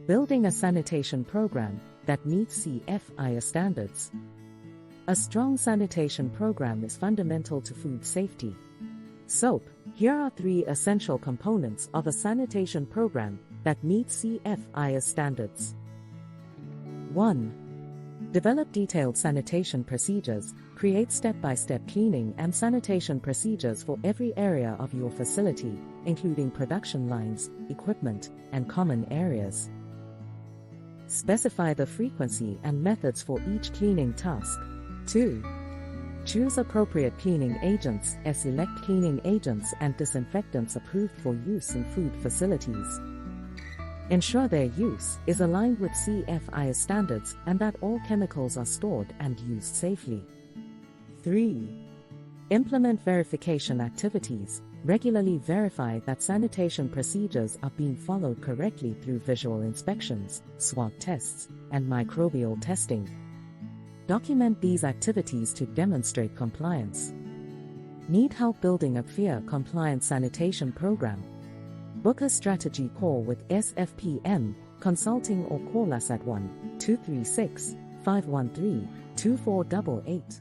Building a sanitation program that meets CFIA standards. A strong sanitation program is fundamental to food safety. So, here are 3 essential components of a sanitation program that meets CFIA standards. 1. Develop detailed sanitation procedures. Create step-by-step cleaning and sanitation procedures for every area of your facility, including production lines, equipment, and common areas. Specify the frequency and methods for each cleaning task. 2. Choose appropriate cleaning agents. Select cleaning agents and disinfectants approved for use in food facilities. Ensure their use is aligned with CFIA standards and that all chemicals are stored and used safely. 3. Implement verification activities. Regularly verify that sanitation procedures are being followed correctly through visual inspections, swab tests, and microbial testing. Document these activities to demonstrate compliance. Need help building a CFIA-compliant sanitation program? Book a strategy call with SFPM Consulting or call us at 1-236-513-2488.